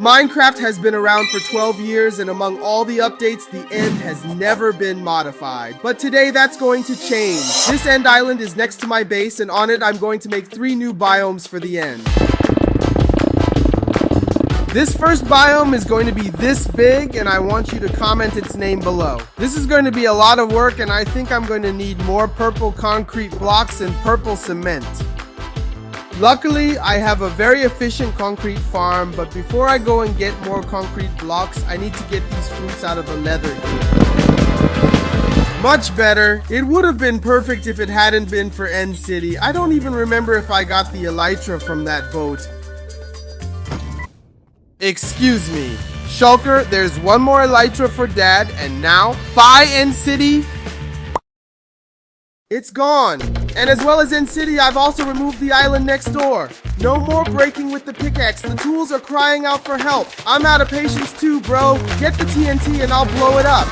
Minecraft has been around for 12 years, and among all the updates, the end has never been modified. But today, that's going to change. This end island is next to my base, and on it, I'm going to make 3 new biomes for the end. This first biome is going to be this big, and I want you to comment its name below. This is going to be a lot of work, and I think I'm going to need more purple concrete blocks and purple cement. Luckily, I have a very efficient concrete farm, but before I go and get more concrete blocks, I need to get these fruits out of the nether. Much better. It would have been perfect if it hadn't been for End City. I don't even remember if I got the elytra from that boat. Excuse me. Shulker, there's one more elytra for Dad, and now, bye End City! It's gone. And as well as End City, I've also removed the island next door. No more breaking with the pickaxe. The tools are crying out for help. I'm out of patience too, bro. Get the TNT and I'll blow it up.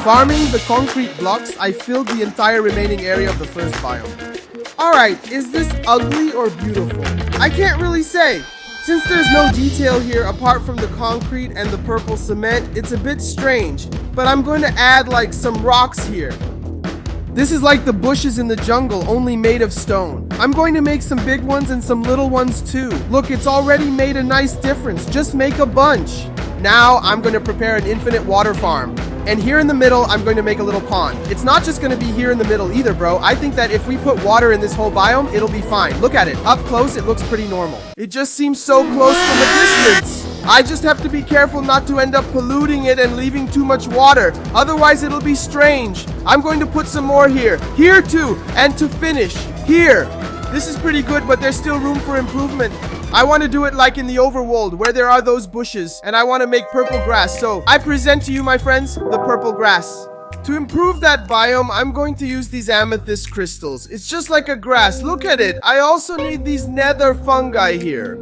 Farming the concrete blocks, I filled the entire remaining area of the first biome. Alright, is this ugly or beautiful? I can't really say. Since there's no detail here apart from the concrete and the purple cement, it's a bit strange, but I'm going to add like some rocks here. This is like the bushes in the jungle, only made of stone. I'm going to make some big ones and some little ones too. Look, it's already made a nice difference. Just make a bunch. Now I'm going to prepare an infinite water farm. And here in the middle, I'm going to make a little pond. It's not just going to be here in the middle either, bro. I think that if we put water in this whole biome, it'll be fine. Look at it. Up close, it looks pretty normal. It just seems so close from a distance. I just have to be careful not to end up polluting it and leaving too much water. Otherwise, it'll be strange. I'm going to put some more here. Here too. And to finish, here. This is pretty good, but there's still room for improvement. I want to do it like in the overworld, where there are those bushes, and I want to make purple grass. So I present to you, my friends, the purple grass. To improve that biome, I'm going to use these amethyst crystals. It's just like a grass. Look at it. I also need these nether fungi here.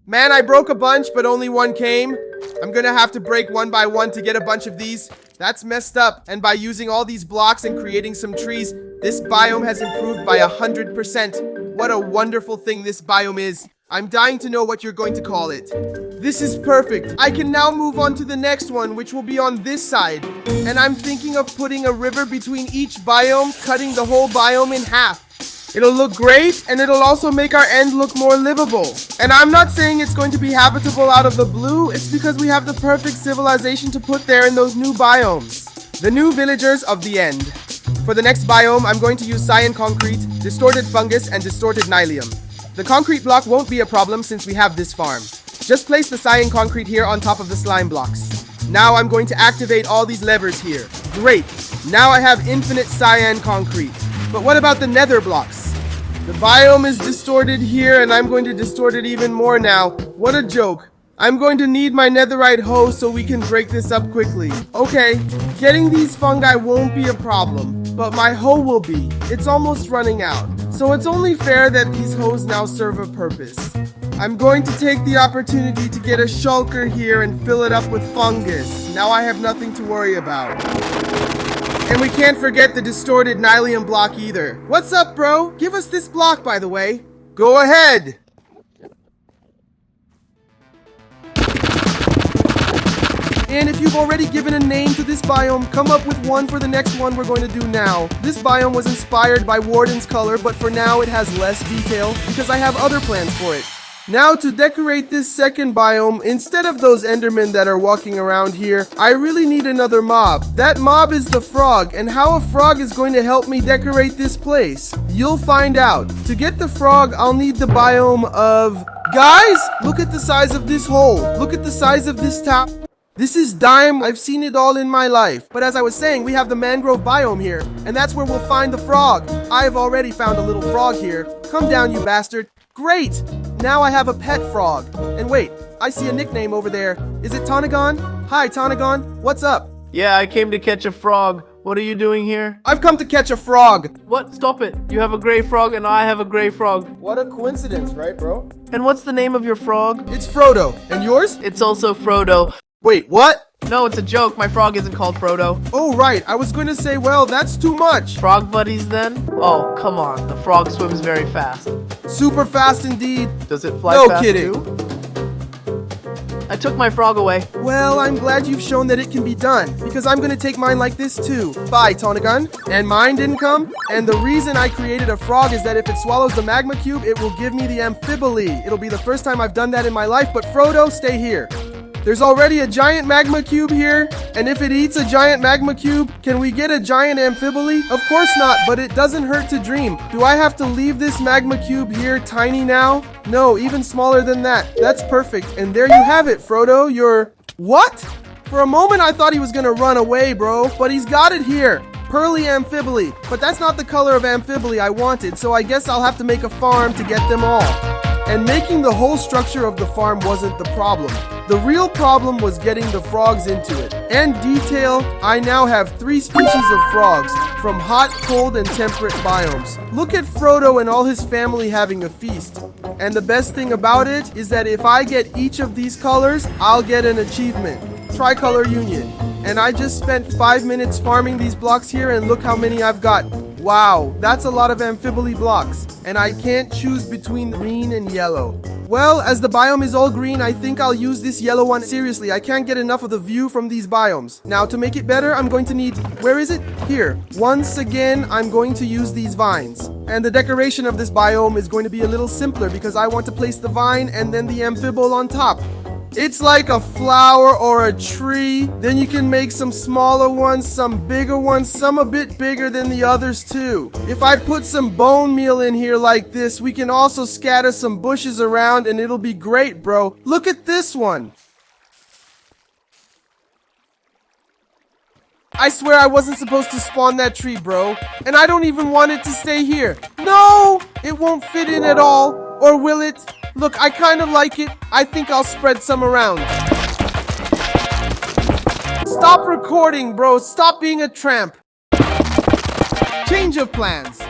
Man, I broke a bunch, but only one came. I'm gonna have to break one by one to get a bunch of these. That's messed up. And by using all these blocks and creating some trees, this biome has improved by 100%. What a wonderful thing this biome is. I'm dying to know what you're going to call it. This is perfect. I can now move on to the next one, which will be on this side. And I'm thinking of putting a river between each biome, cutting the whole biome in half. It'll look great, and it'll also make our end look more livable. And I'm not saying it's going to be habitable out of the blue, it's because we have the perfect civilization to put there in those new biomes. The new villagers of the end. For the next biome, I'm going to use cyan concrete, distorted fungus, and distorted nylium. The concrete block won't be a problem since we have this farm. Just place the cyan concrete here on top of the slime blocks. Now I'm going to activate all these levers here. Great! Now I have infinite cyan concrete. But what about the nether blocks? The biome is distorted here, and I'm going to distort it even more now. What a joke. I'm going to need my netherite hoe so we can break this up quickly. Okay, getting these fungi won't be a problem, but my hoe will be. It's almost running out. So it's only fair that these hoes now serve a purpose. I'm going to take the opportunity to get a shulker here and fill it up with fungus. Now I have nothing to worry about. And we can't forget the distorted nylium block either. What's up, bro? Give us this block, by the way. Go ahead. And if you've already given a name to this biome, come up with one for the next one we're going to do now. This biome was inspired by Warden's color, but for now it has less detail because I have other plans for it. Now to decorate this second biome, instead of those endermen that are walking around here, I really need another mob. That mob is the frog, and how a frog is going to help me decorate this place? You'll find out. To get the frog, I'll need the biome of... Guys, look at the size of this hole. Look at the size of this tower. This is dime. I've seen it all in my life. But as I was saying, we have the mangrove biome here, and that's where we'll find the frog. I've already found a little frog here. Come down, you bastard. Great! Now I have a pet frog. And wait, I see a nickname over there. Is it Tonagon? Hi, Tonagon. What's up? Yeah, I came to catch a frog. What are you doing here? I've come to catch a frog. What? Stop it. You have a gray frog and I have a gray frog. What a coincidence, right, bro? And what's the name of your frog? It's Frodo. And yours? It's also Frodo. Wait, what? No, it's a joke. My frog isn't called Frodo. Oh, right. I was going to say, well, that's too much. Frog buddies then? Oh, come on. The frog swims very fast. Super fast indeed. Does it fly No fast kidding. too? I took my frog away. Well, I'm glad you've shown that it can be done, because I'm gonna take mine like this too. Bye, Tonagun. And mine didn't come? And the reason I created a frog is that if it swallows the magma cube, it will give me the amphibole. It'll be the first time I've done that in my life, but Frodo, stay here. There's already a giant magma cube here, and if it eats a giant magma cube, can we get a giant amphibole? Of course not, but it doesn't hurt to dream. Do I have to leave this magma cube here tiny now? No, even smaller than that. That's perfect. And there you have it, Frodo. You're... What? For a moment I thought he was gonna run away, bro, but he's got it here. Pearly amphibole. But that's not the color of amphibole I wanted, so I guess I'll have to make a farm to get them all. And making the whole structure of the farm wasn't the problem. The real problem was getting the frogs into it. And detail, I now have 3 species of frogs from hot, cold, and temperate biomes. Look at Frodo and all his family having a feast. And the best thing about it is that if I get each of these colors, I'll get an achievement. Tricolor Union. And I just spent 5 minutes farming these blocks here, and look how many I've got. Wow, that's a lot of amphibole blocks. And I can't choose between green and yellow. Well, as the biome is all green, I think I'll use this yellow one. Seriously, I can't get enough of the view from these biomes. Now, to make it better, I'm going to need... Where is it? Here. Once again, I'm going to use these vines. And the decoration of this biome is going to be a little simpler because I want to place the vine and then the amphibole on top. It's like a flower or a tree. Then you can make some smaller ones, some bigger ones, some a bit bigger than the others too. If I put some bone meal in here like this, we can also scatter some bushes around and it'll be great, bro. Look at this one. I swear I wasn't supposed to spawn that tree, bro. And I don't even want it to stay here. No! It won't fit in at all. Or will it? Look, I kind of like it. I think I'll spread some around. Stop recording, bro. Stop being a tramp. Change of plans.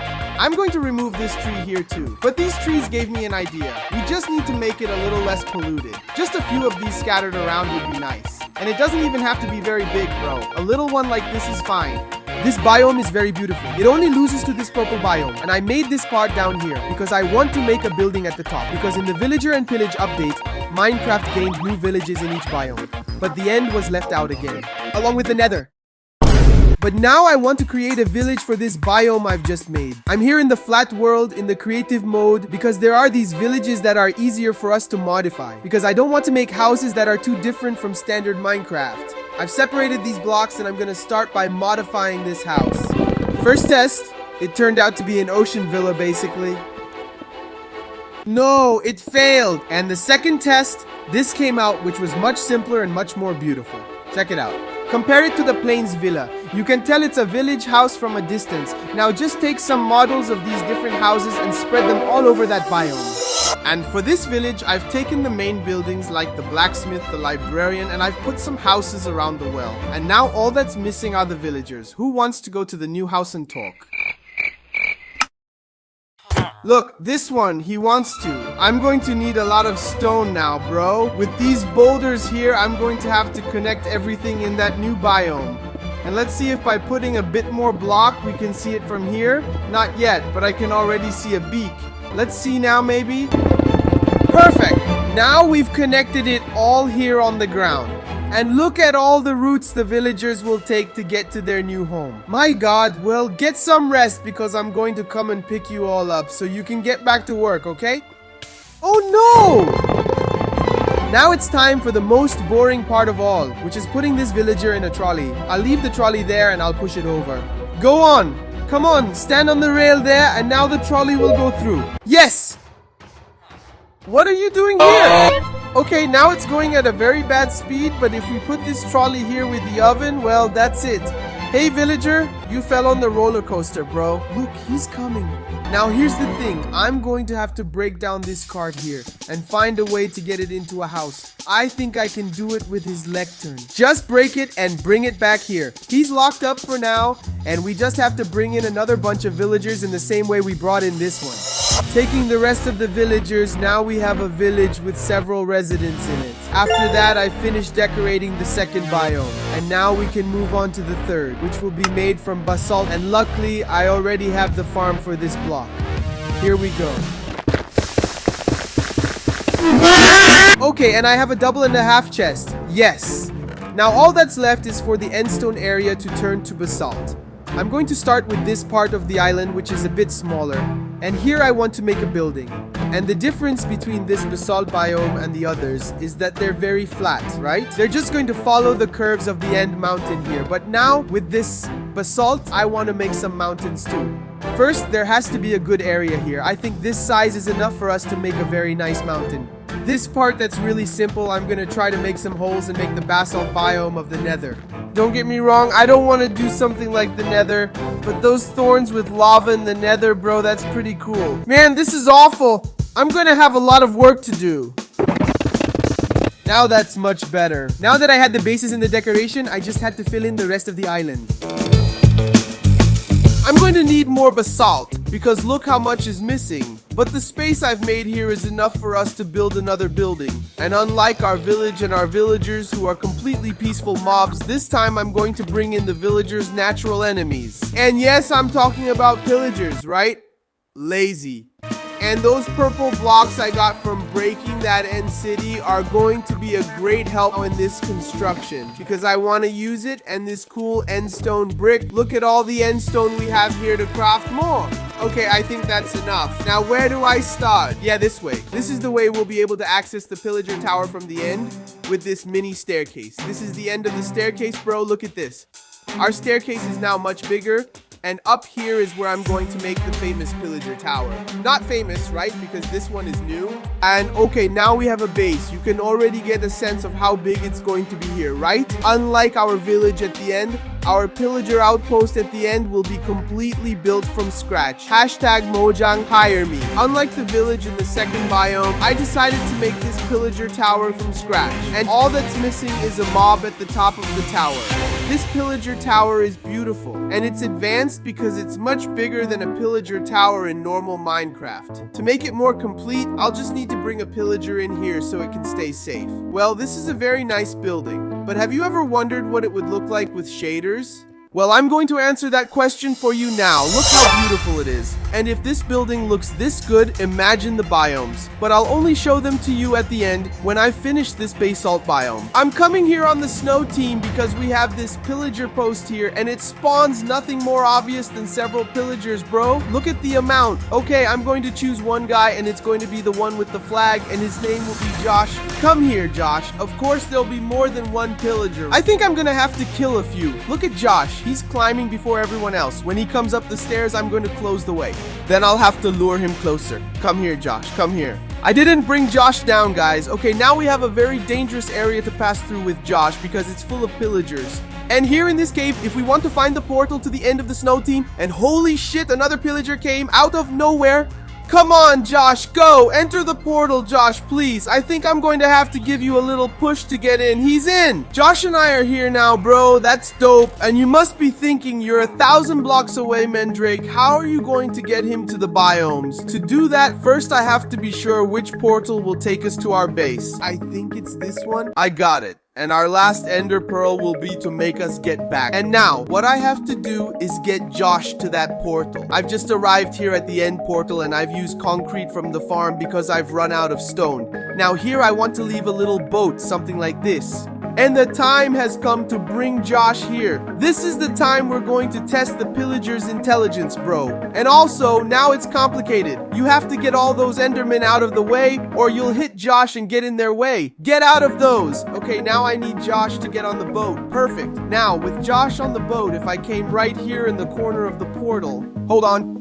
I'm going to remove this tree here too. But these trees gave me an idea. We just need to make it a little less polluted. Just a few of these scattered around would be nice. And it doesn't even have to be very big, bro. A little one like this is fine. This biome is very beautiful. It only loses to this purple biome. And I made this part down here because I want to make a building at the top. Because in the Villager and Pillage update, Minecraft gained new villages in each biome. But the end was left out again, along with the Nether. But now I want to create a village for this biome I've just made. I'm here in the flat world in the creative mode because there are these villages that are easier for us to modify. Because I don't want to make houses that are too different from standard Minecraft. I've separated these blocks and I'm gonna start by modifying this house. First test, it turned out to be an ocean villa basically. No, it failed. And the second test, this came out, which was much simpler and much more beautiful. Check it out. Compare it to the Plains Villa. You can tell it's a village house from a distance. Now just take some models of these different houses and spread them all over that biome. And for this village, I've taken the main buildings like the blacksmith, the librarian, and I've put some houses around the well. And now all that's missing are the villagers. Who wants to go to the new house and talk? Look, this one, he wants to. I'm going to need a lot of stone now, bro. With these boulders here, I'm going to have to connect everything in that new biome. And let's see if by putting a bit more block, we can see it from here. Not yet, but I can already see a beak. Let's see now, maybe. Perfect! Now we've connected it all here on the ground. And look at all the routes the villagers will take to get to their new home. My god, well, get some rest because I'm going to come and pick you all up so you can get back to work, okay? Oh no! Now it's time for the most boring part of all, which is putting this villager in a trolley. I'll leave the trolley there and I'll push it over. Go on! Come on, stand on the rail there and now the trolley will go through. Yes! What are you doing here? Okay, now it's going at a very bad speed, but if we put this trolley here with the oven, well, that's it. Hey, villager, you fell on the roller coaster, bro. Look, he's coming. Now, here's the thing. I'm going to have to break down this cart here and find a way to get it into a house. I think I can do it with his lectern. Just break it and bring it back here. He's locked up for now, And we just have to bring in another bunch of villagers in the same way we brought in this one. Taking the rest of the villagers, now we have a village with several residents in it. After that, I finished decorating the second biome. And now we can move on to the third, which will be made from basalt. And luckily, I already have the farm for this block. Here we go. Okay, and I have a 1.5 chest. Yes. Now all that's left is for the endstone area to turn to basalt. I'm going to start with this part of the island, which is a bit smaller. And here I want to make a building. And the difference between this basalt biome and the others is that they're very flat, right? They're just going to follow the curves of the end mountain here. But now with this basalt, I want to make some mountains too. First, there has to be a good area here. I think this size is enough for us to make a very nice mountain. This part that's really simple, I'm gonna try to make some holes and make the basalt biome of the nether. Don't get me wrong, I don't want to do something like the nether, but those thorns with lava in the nether, bro, that's pretty cool. Man, this is awful. I'm gonna have a lot of work to do. Now that's much better. Now that I had the bases in the decoration, I just had to fill in the rest of the island. I'm going to need more basalt, because look how much is missing. But the space I've made here is enough for us to build another building. And unlike our village and our villagers who are completely peaceful mobs, this time I'm going to bring in the villagers' natural enemies. And yes, I'm talking about pillagers, right? Lazy. And those purple blocks I got from breaking that end city are going to be a great help in this construction because I want to use it and this cool end stone brick. Look at all the end stone we have here to craft more. Okay, I think that's enough. Now, where do I start? Yeah, this way. This is the way we'll be able to access the pillager tower from the end with this mini staircase. This is the end of the staircase, bro. Look at this. Our staircase is now much bigger. And up here is where I'm going to make the famous pillager tower. Not famous, right? Because this one is new. And okay, now we have a base. You can already get a sense of how big it's going to be here, right? Unlike our village at the end, our pillager outpost at the end will be completely built from scratch. Hashtag Mojang hire me. Unlike the village in the second biome, I decided to make this pillager tower from scratch. And all that's missing is a mob at the top of the tower. This pillager tower is beautiful, and it's advanced because it's much bigger than a pillager tower in normal Minecraft. To make it more complete, I'll just need to bring a pillager in here so it can stay safe. Well, this is a very nice building, but have you ever wondered what it would look like with shaders? Well, I'm going to answer that question for you now. Look how beautiful it is. And if this building looks this good, imagine the biomes. But I'll only show them to you at the end when I've finished this basalt biome. I'm coming here on the snow team because we have this pillager post here and it spawns nothing more obvious than several pillagers, bro. Look at the amount. Okay, I'm going to choose one guy and it's going to be the one with the flag and his name will be Josh. Come here, Josh. Of course, there'll be more than one pillager. I think I'm gonna have to kill a few. Look at Josh. He's climbing before everyone else. When he comes up the stairs, I'm going to close the way. Then I'll have to lure him closer. Come here, Josh. Come here. I didn't bring Josh down, guys. Okay, now we have a very dangerous area to pass through with Josh because it's full of pillagers. And here in this cave, if we want to find the portal to the end of the snow team, and holy shit, another pillager came out of nowhere. Come on, Josh, go! Enter the portal, Josh, please. I think I'm going to have to give you a little push to get in. He's in! Josh and I are here now, bro. That's dope. And you must be thinking, you're 1,000 blocks away, Mendrake. How are you going to get him to the biomes? To do that, first I have to be sure which portal will take us to our base. I think it's this one. I got it. And our last ender pearl will be to make us get back. And now, what I have to do is get Josh to that portal. I've just arrived here at the end portal and I've used concrete from the farm because I've run out of stone. Now here I want to leave a little boat, something like this. And the time has come to bring Josh here. This is the time we're going to test the pillager's intelligence, bro. And also, now it's complicated. You have to get all those endermen out of the way or you'll hit Josh and get in their way. Get out of those. Okay, now I need Josh to get on the boat. Perfect. Now, with Josh on the boat, if I came right here in the corner of the portal... Hold on.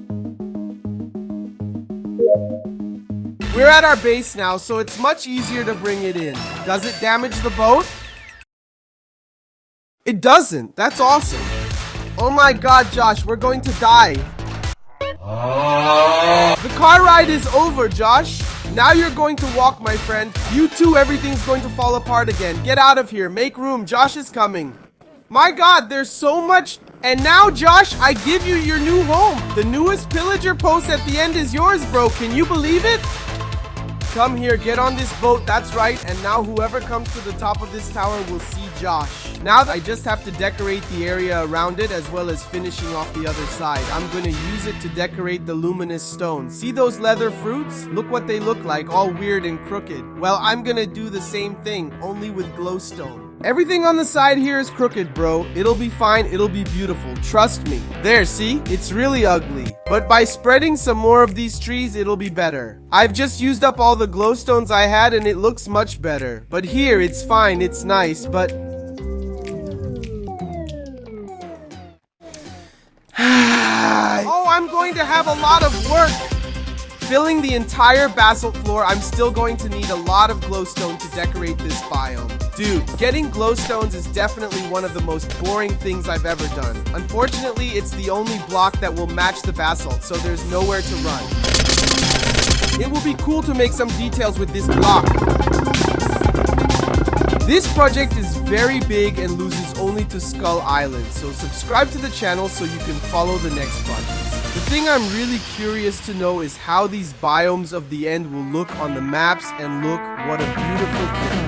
We're at our base now, so it's much easier to bring it in. Does it damage the boat? It doesn't. That's awesome. Oh my god, Josh, we're going to die. The car ride is over, Josh. Now you're going to walk, my friend. You too, everything's going to fall apart again. Get out of here. Make room. Josh is coming. My god, there's so much And now, Josh, I give you your new home. The newest pillager post at the end is yours, bro. Can you believe it? Come here, get on this boat, that's right, and now whoever comes to the top of this tower will see Josh. Now I just have to decorate the area around it as well as finishing off the other side. I'm gonna use it to decorate the luminous stones. See those leather fruits? Look what they look like, all weird and crooked. Well, I'm gonna do the same thing, only with glowstone. Everything on the side here is crooked, bro. It'll be fine, it'll be beautiful, trust me. There, see? It's really ugly. But by spreading some more of these trees, it'll be better. I've just used up all the glowstones I had and it looks much better. But here, it's fine, it's nice, but... Oh, I'm going to have a lot of work! Filling the entire basalt floor, I'm still going to need a lot of glowstone to decorate this biome. Dude, getting glowstones is definitely one of the most boring things I've ever done. Unfortunately, it's the only block that will match the basalt, so there's nowhere to run. It will be cool to make some details with this block. This project is very big and loses only to Skull Island, so subscribe to the channel so you can follow the next project. The thing I'm really curious to know is how these biomes of the end will look on the maps, and look, what a beautiful thing.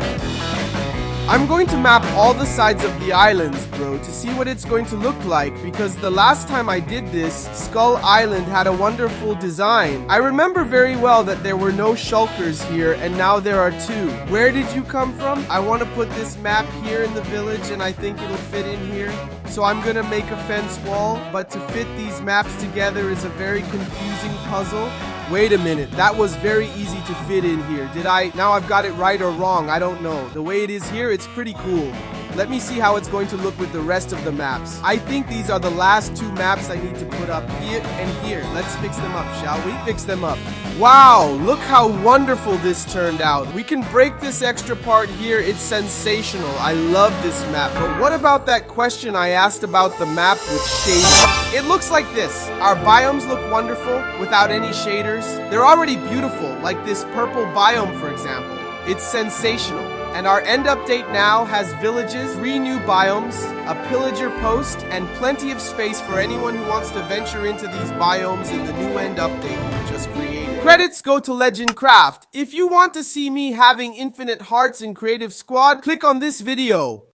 I'm going to map all the sides of the islands, bro, to see what it's going to look like, because the last time I did this, Skull Island had a wonderful design. I remember very well that there were no shulkers here, and now there are 2. Where did you come from? I want to put this map here in the village, and I think it'll fit in here. So I'm gonna make a fence wall, but to fit these maps together is a very confusing puzzle. Wait a minute, that was very easy to fit in here. Now I've got it right or wrong, I don't know. The way it is here, it's pretty cool. Let me see how it's going to look with the rest of the maps. I think these are the last 2 maps I need to put up, here and here. Let's fix them up, shall we? Fix them up. Wow, look how wonderful this turned out. We can break this extra part here. It's sensational. I love this map. But what about that question I asked about the map with shaders? It looks like this. Our biomes look wonderful without any shaders. They're already beautiful, like this purple biome, for example. It's sensational. And our end update now has villages, 3 new biomes, a pillager post, and plenty of space for anyone who wants to venture into these biomes in the new end update we just created. Credits go to Legend Craft. If you want to see me having infinite hearts in Creative Squad, click on this video.